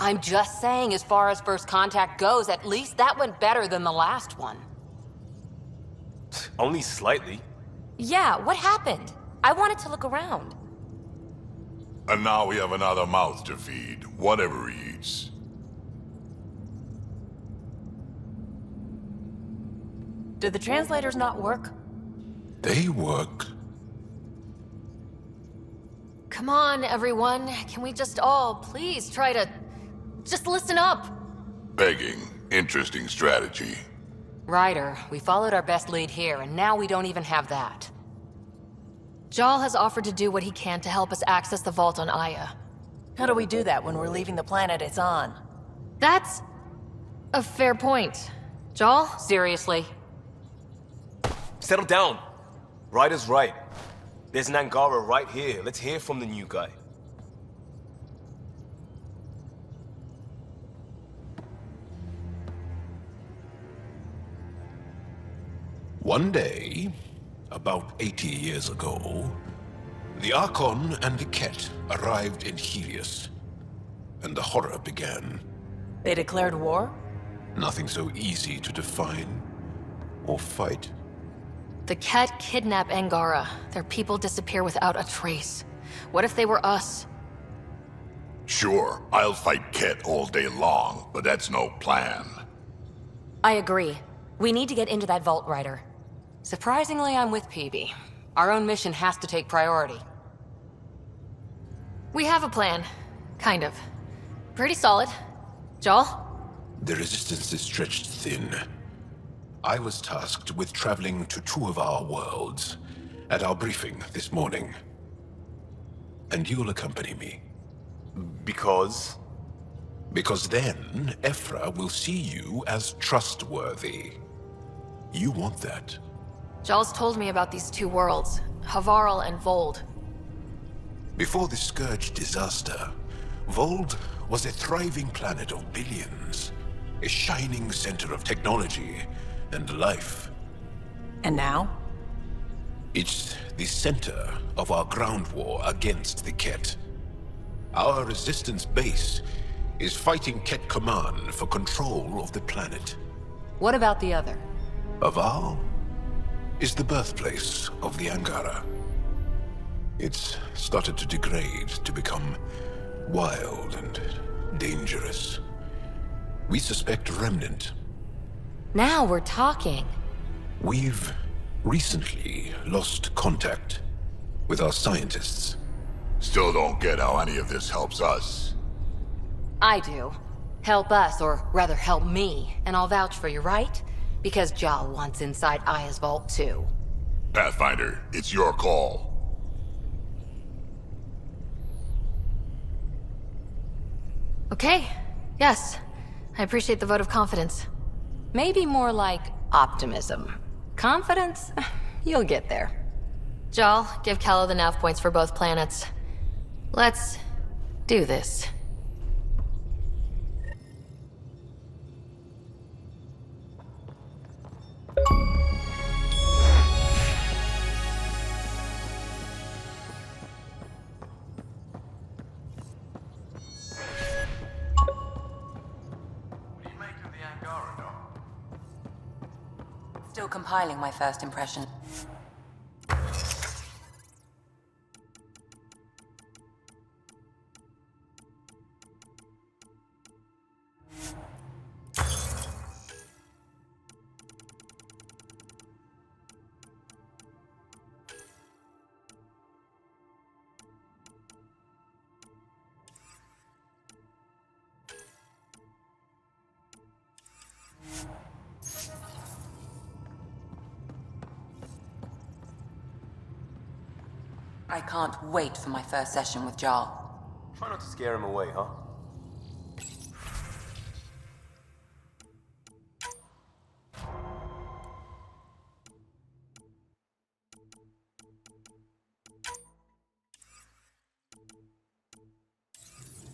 I'm just saying, as far as first contact goes, at least that went better than the last one. Only slightly. Yeah, what happened? I wanted to look around. And now we have another mouth to feed, whatever he eats. Did the translators not work? They work. Come on, everyone. Can we just all please try to... just listen up? Begging. Interesting strategy. Ryder, we followed our best lead here, and now we don't even have that. Jal has offered to do what he can to help us access the vault on Aya. How do we do that when we're leaving the planet it's on? That's... a fair point. Jal? Seriously? Settle down. Ryder's right. There's an Angara right here. Let's hear from the new guy. One day, about 80 years ago, the Archon and the Ket arrived in Helios, and the horror began. They declared war? Nothing so easy to define or fight. The Ket kidnap Angara. Their people disappear without a trace. What if they were us? Sure, I'll fight Ket all day long, but that's no plan. I agree. We need to get into that vault, Ryder. Surprisingly, I'm with PB. Our own mission has to take priority. We have a plan. Kind of. Pretty solid. Jal? The resistance is stretched thin. I was tasked with traveling to two of our worlds at our briefing this morning. And you'll accompany me. Because? Because then, Ephra will see you as trustworthy. You want that. Jal's told me about these two worlds, Havarl and Vold. Before the Scourge disaster, Vold was a thriving planet of billions. A shining center of technology and life. And now? It's the center of our ground war against the Ket. Our resistance base is fighting Ket Command for control of the planet. What about the other? Havarl is the birthplace of the Angara. It's started to degrade, to become wild and dangerous. We suspect Remnant. Now we're talking. We've recently lost contact with our scientists. Still don't get how any of this helps us. I do. Help us, or rather help me, and I'll vouch for you, right? Because Jal wants inside Aya's vault too. Pathfinder, it's your call. Okay. Yes. I appreciate the vote of confidence. Maybe more like optimism. Confidence? You'll get there. Jal, give Callow the nav points for both planets. Let's do this. Still compiling my first impression. I can't wait for my first session with Jal. Try not to scare him away, huh?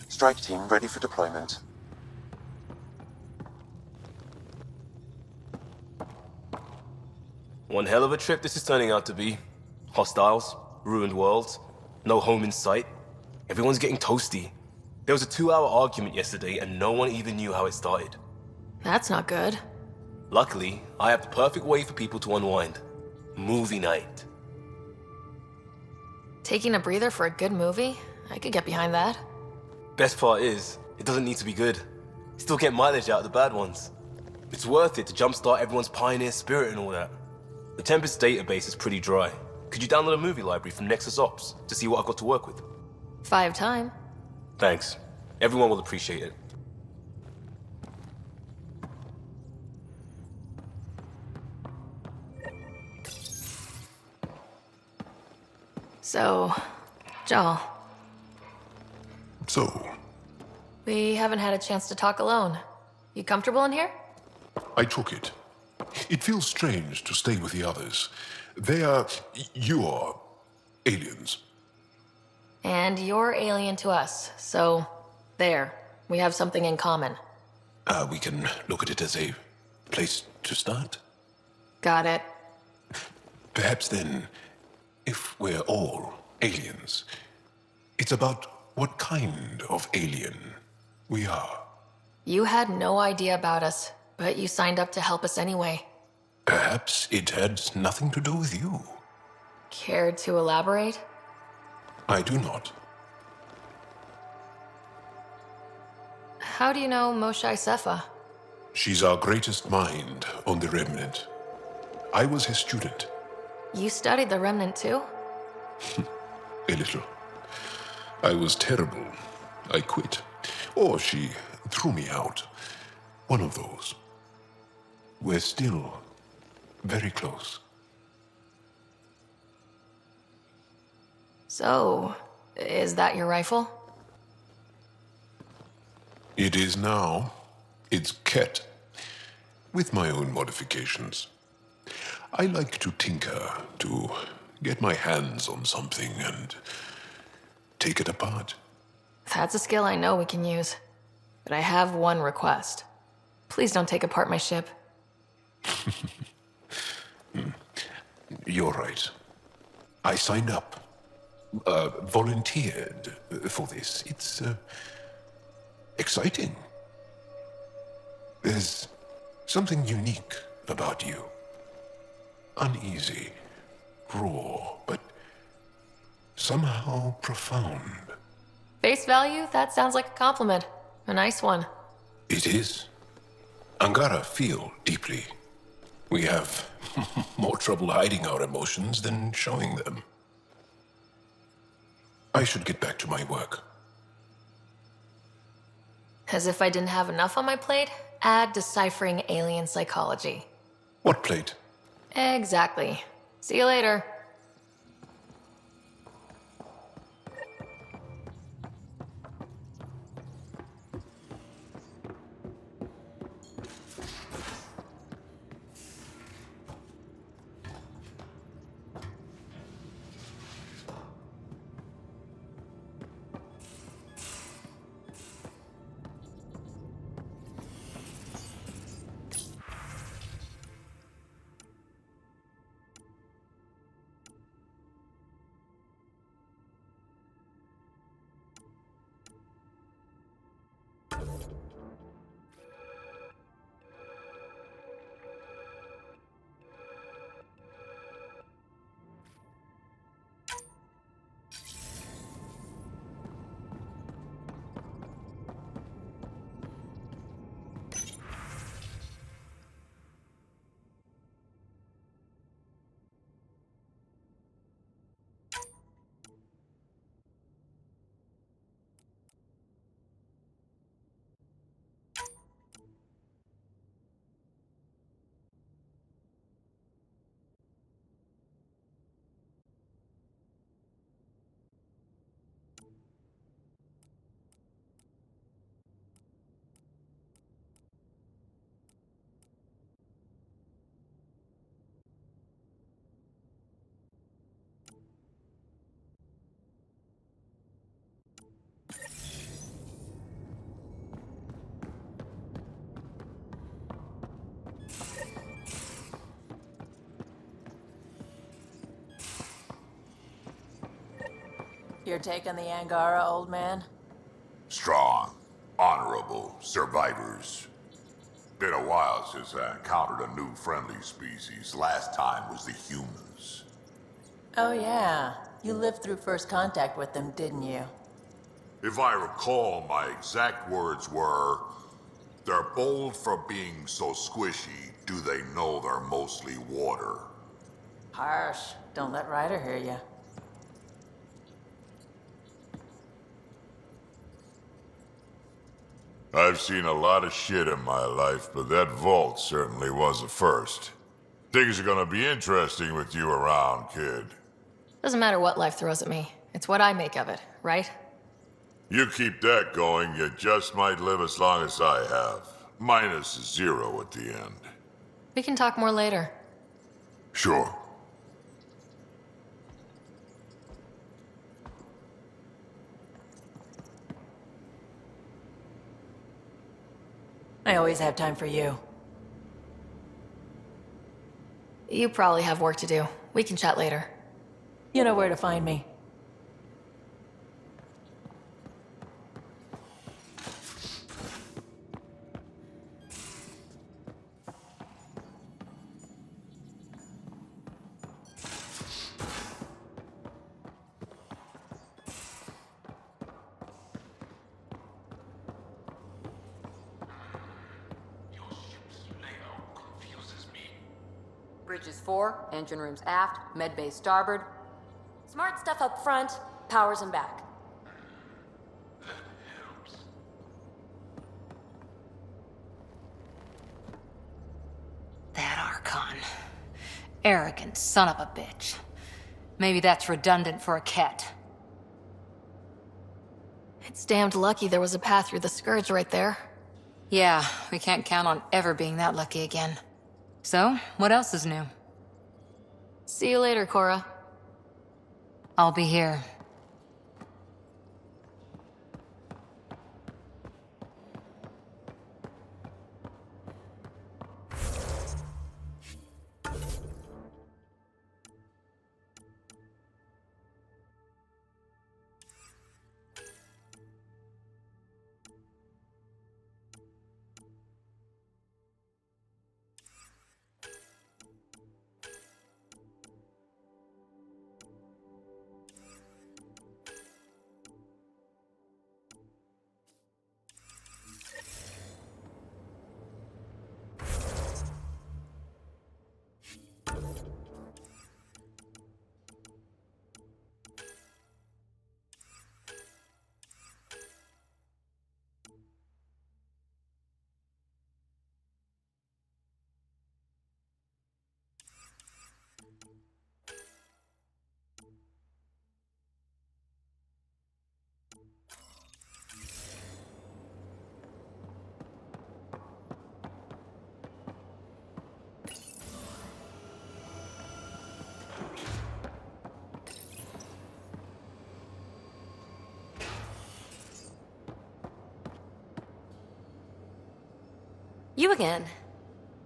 Strike team ready for deployment. One hell of a trip this is turning out to be. Hostiles, ruined worlds, no home in sight. Everyone's getting toasty. There was a 2-hour argument yesterday and no one even knew how it started. That's not good. Luckily, I have the perfect way for people to unwind. Movie night. Taking a breather for a good movie? I could get behind that. Best part is, it doesn't need to be good. Still get mileage out of the bad ones. It's worth it to jumpstart everyone's pioneer spirit and all that. The Tempest database is pretty dry. Could you download a movie library from Nexus Ops to see what I've got to work with? 5 time. Thanks. Everyone will appreciate it. So, Joel, So, we haven't had a chance to talk alone. You comfortable in here? I took it. It feels strange to stay with the others. They are... you are... aliens. And you're alien to us, so there. We have something in common. We can look at it as a place to start. Got it. Perhaps then, if we're all aliens, it's about what kind of alien we are. You had no idea about us, but you signed up to help us anyway. Perhaps it had nothing to do with you. Care to elaborate? I do not. How do you know Moshae Sefa? She's our greatest mind on the Remnant. I was his student. You studied the Remnant too? A little. I was terrible. I quit. Or she threw me out. One of those. We're still very close. So, is that your rifle? It is now. It's Ket. With my own modifications. I like to tinker, to get my hands on something and take it apart. That's a skill I know we can use. But I have one request. Please don't take apart my ship. You're right. I signed up. Volunteered for this. It's exciting. There's something unique about you. Uneasy, raw, but somehow profound. Face value? That sounds like a compliment. A nice one. It is. Angara feel deeply. We have more trouble hiding our emotions than showing them. I should get back to my work. As if I didn't have enough on my plate, add deciphering alien psychology. What plate? Exactly. See you later. You're taking the Angara, old man? Strong vulnerable survivors. Been a while since I encountered a new friendly species. Last time was the humans. Oh yeah, you lived through first contact with them, didn't you? If I recall, my exact words were, "They're bold for being so squishy. Do they know they're mostly water?" Harsh. Don't let Ryder hear you. I've seen a lot of shit in my life, but that vault certainly was a first. Things are gonna be interesting with you around, kid. Doesn't matter what life throws at me. It's what I make of it, right? You keep that going, you just might live as long as I have. Minus 0 at the end. We can talk more later. Sure. I always have time for you. You probably have work to do. We can chat later. You know where to find me. Bridges 4, engine rooms aft, med bay starboard. Smart stuff up front, powers in back. That Archon. Arrogant son of a bitch. Maybe that's redundant for a Ket. It's damned lucky there was a path through the Scourge right there. Yeah, we can't count on ever being that lucky again. So, what else is new? See you later, Cora. I'll be here. You again.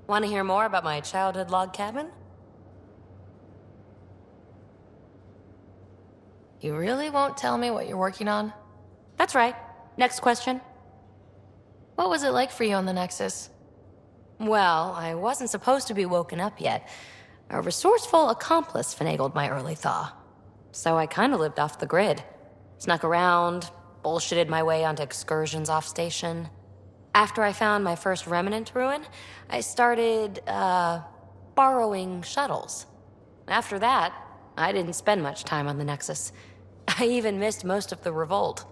Want to hear more about my childhood log cabin? You really won't tell me what you're working on? That's right. Next question. What was it like for you on the Nexus? Well, I wasn't supposed to be woken up yet. A resourceful accomplice finagled my early thaw. So I kind of lived off the grid. Snuck around, bullshitted my way onto excursions off station. After I found my first remnant ruin, I started, borrowing shuttles. After that, I didn't spend much time on the Nexus. I even missed most of the revolt.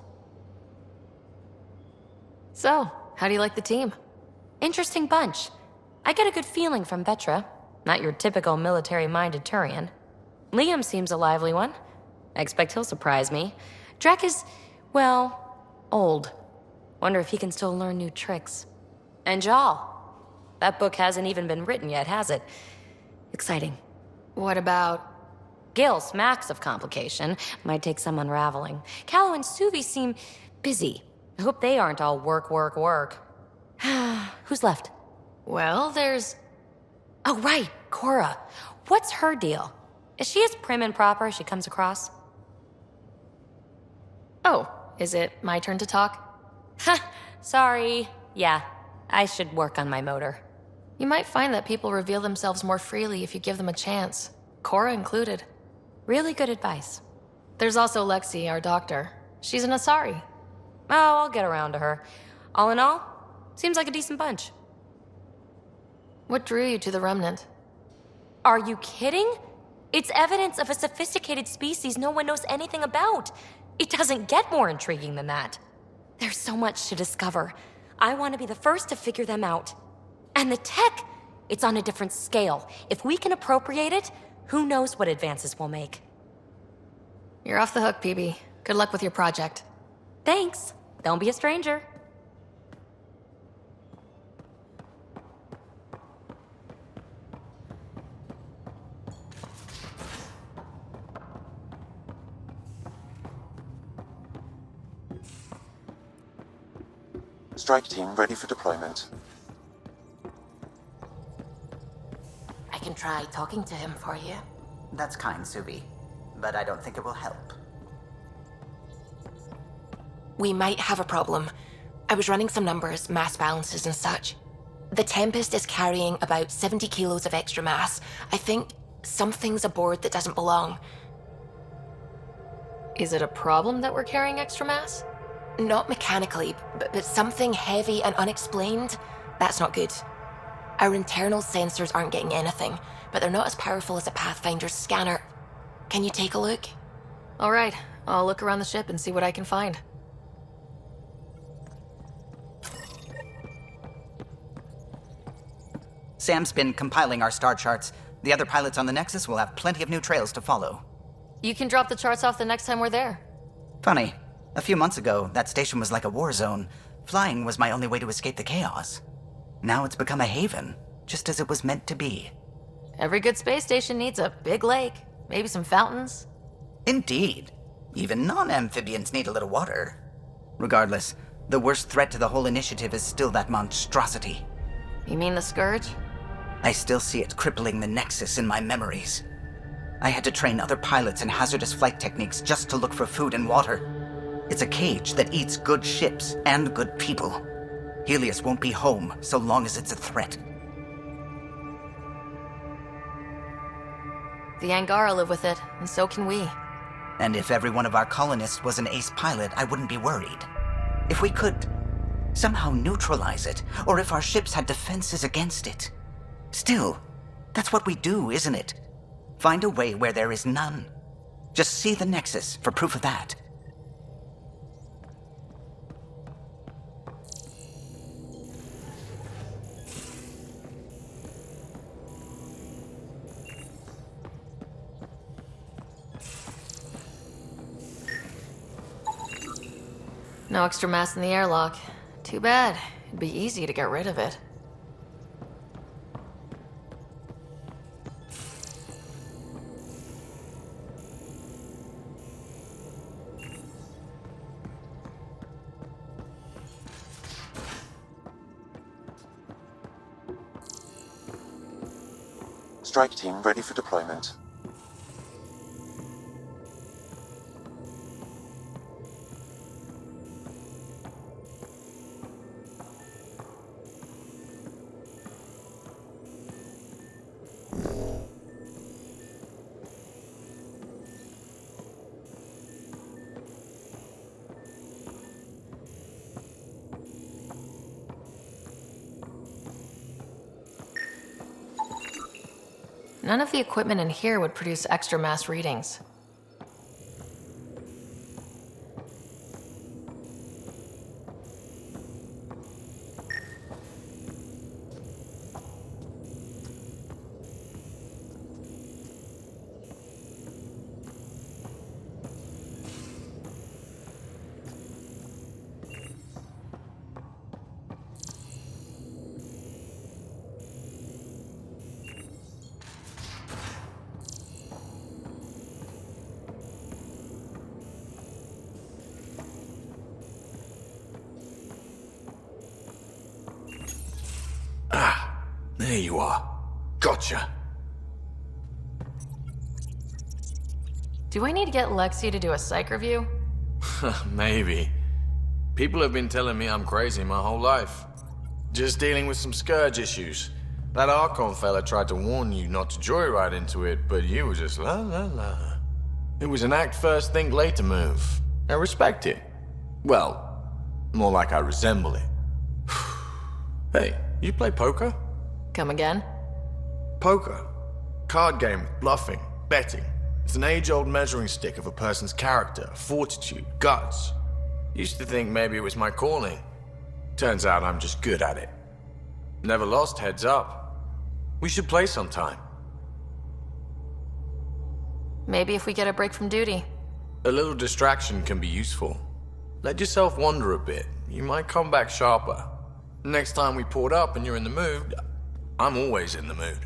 So, how do you like the team? Interesting bunch. I get a good feeling from Vetra. Not your typical military-minded Turian. Liam seems a lively one. I expect he'll surprise me. Drek is, well, old. Wonder if he can still learn new tricks. And Jal. That book hasn't even been written yet, has it? Exciting. What about... Gil smacks of complication. Might take some unraveling. Callow and Suvi seem busy. I hope they aren't all work, work, work. Who's left? Well, there's... Oh, right, Cora. What's her deal? Is she as prim and proper as she comes across? Oh, is it my turn to talk? Ha! Sorry. Yeah, I should work on my motor. You might find that people reveal themselves more freely if you give them a chance. Cora included. Really good advice. There's also Lexi, our doctor. She's an Asari. Oh, I'll get around to her. All in all, seems like a decent bunch. What drew you to the Remnant? Are you kidding? It's evidence of a sophisticated species no one knows anything about. It doesn't get more intriguing than that. There's so much to discover. I want to be the first to figure them out. And the tech, it's on a different scale. If we can appropriate it, who knows what advances we'll make. You're off the hook, PB. Good luck with your project. Thanks. Don't be a stranger. Strike team ready for deployment. I can try talking to him for you. That's kind, Suvi, but I don't think it will help. We might have a problem. I was running some numbers, mass balances and such. The Tempest is carrying about 70 kilos of extra mass. I think something's aboard that doesn't belong. Is it a problem that we're carrying extra mass? Not mechanically, but something heavy and unexplained. That's not good. Our internal sensors aren't getting anything, but they're not as powerful as a Pathfinder's scanner. Can you take a look? All right, I'll look around the ship and see what I can find. Sam's been compiling our star charts. The other pilots on the Nexus will have plenty of new trails to follow. You can drop the charts off the next time we're there. Funny. A few months ago, that station was like a war zone. Flying was my only way to escape the chaos. Now it's become a haven, just as it was meant to be. Every good space station needs a big lake, maybe some fountains. Indeed. Even non-amphibians need a little water. Regardless, the worst threat to the whole initiative is still that monstrosity. You mean the Scourge? I still see it crippling the Nexus in my memories. I had to train other pilots in hazardous flight techniques just to look for food and water. It's a cage that eats good ships and good people. Helios won't be home so long as it's a threat. The Angara live with it, and so can we. And if every one of our colonists was an ace pilot, I wouldn't be worried. If we could somehow neutralize it, or if our ships had defenses against it. Still, that's what we do, isn't it? Find a way where there is none. Just see the Nexus for proof of that. No extra mass in the airlock. Too bad. It'd be easy to get rid of it. Strike team ready for deployment. None of the equipment in here would produce extra mass readings. There you are. Gotcha. Do I need to get Lexi to do a psych review? Maybe. People have been telling me I'm crazy my whole life. Just dealing with some scourge issues. That Archon fella tried to warn you not to joyride into it, but you were just la la la. It was an act first, think later move. I respect it. Well, more like I resemble it. Hey, you play poker? Come again? Poker. Card game with bluffing, betting. It's an age-old measuring stick of a person's character, fortitude, guts. Used to think maybe it was my calling. Turns out I'm just good at it. Never lost heads up. We should play sometime. Maybe if we get a break from duty. A little distraction can be useful. Let yourself wander a bit. You might come back sharper. Next time we port up and you're in the mood, I'm always in the mood.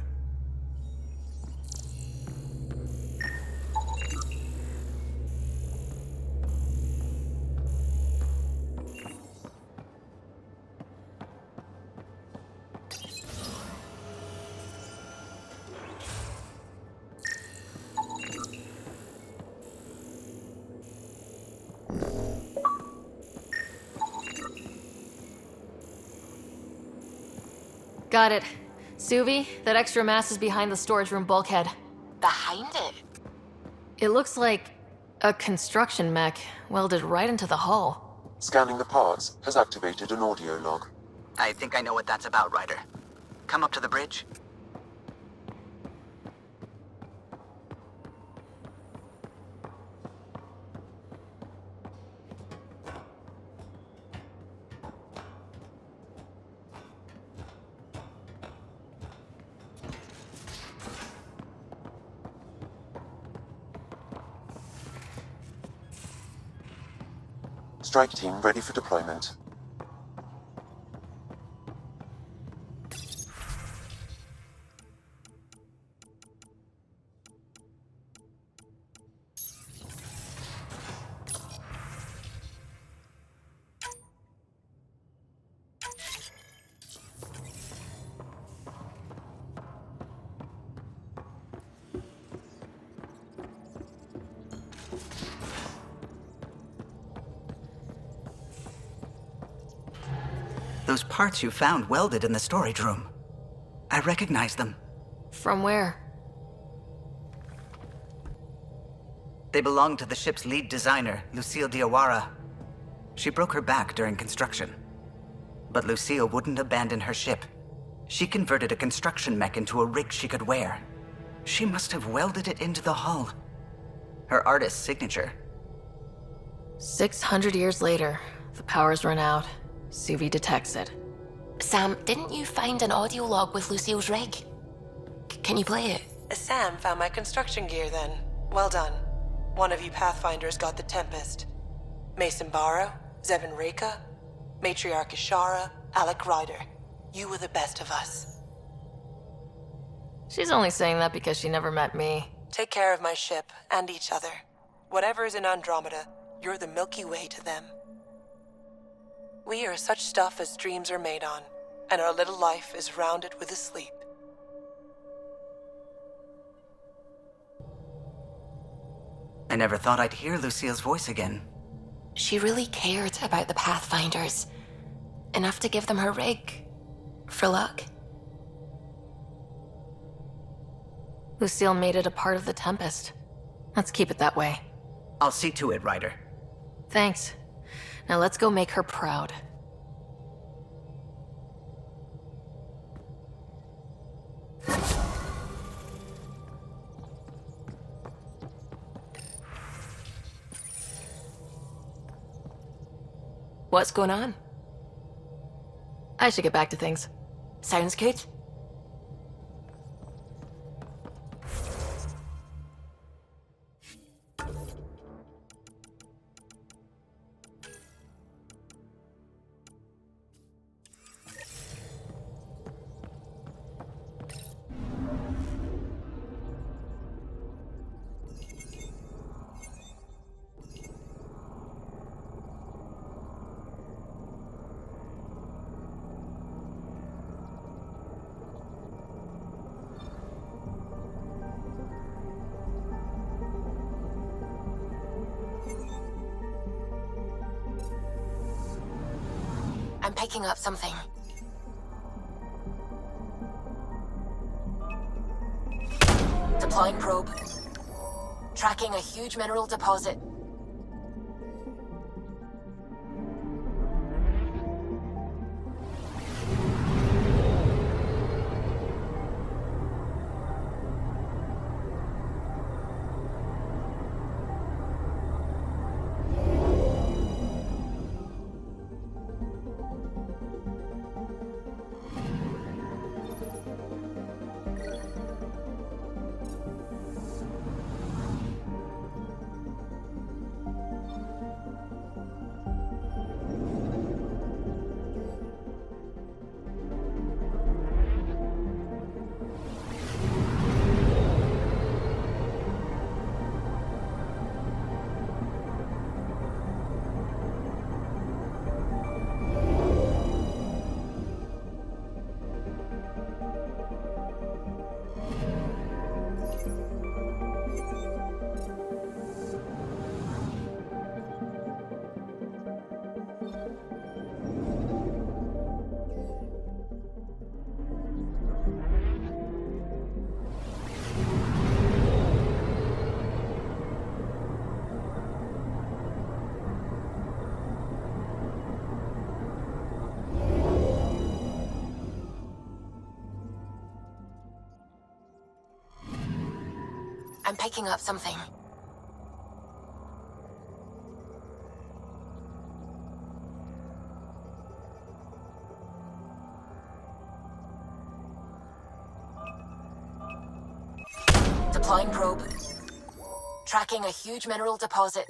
Got it. Suvi, that extra mass is behind the storage room bulkhead. Behind it? It looks like a construction mech welded right into the hull. Scanning the parts has activated an audio log. I think I know what that's about, Ryder. Come up to the bridge. Strike team ready for deployment. Those parts you found welded in the storage room. I recognize them. From where? They belong to the ship's lead designer, Lucille Joegarratt. She broke her back during construction. But Lucille wouldn't abandon her ship. She converted a construction mech into a rig she could wear. She must have welded it into the hull. Her artist's signature. 600 years later, the power's run out. Suvi detects it. Sam, didn't you find an audio log with Lucille's rig? Can you play it? Sam found my construction gear then. Well done. One of you Pathfinders got the Tempest. Mason Barrow, Zevin Reka, Matriarch Ishara, Alec Ryder. You were the best of us. She's only saying that because she never met me. Take care of my ship and each other. Whatever is in Andromeda, you're the Milky Way to them. We are such stuff as dreams are made on, and our little life is rounded with a sleep. I never thought I'd hear Lucille's voice again. She really cared about the Pathfinders. Enough to give them her rig. For luck. Lucille made it a part of the Tempest. Let's keep it that way. I'll see to it, Ryder. Thanks. Now let's go make her proud. What's going on? I should get back to things. Sounds good. picking up something. Deploying probe. Tracking a huge mineral deposit. I'm picking up something. Deploying probe. Tracking a huge mineral deposit.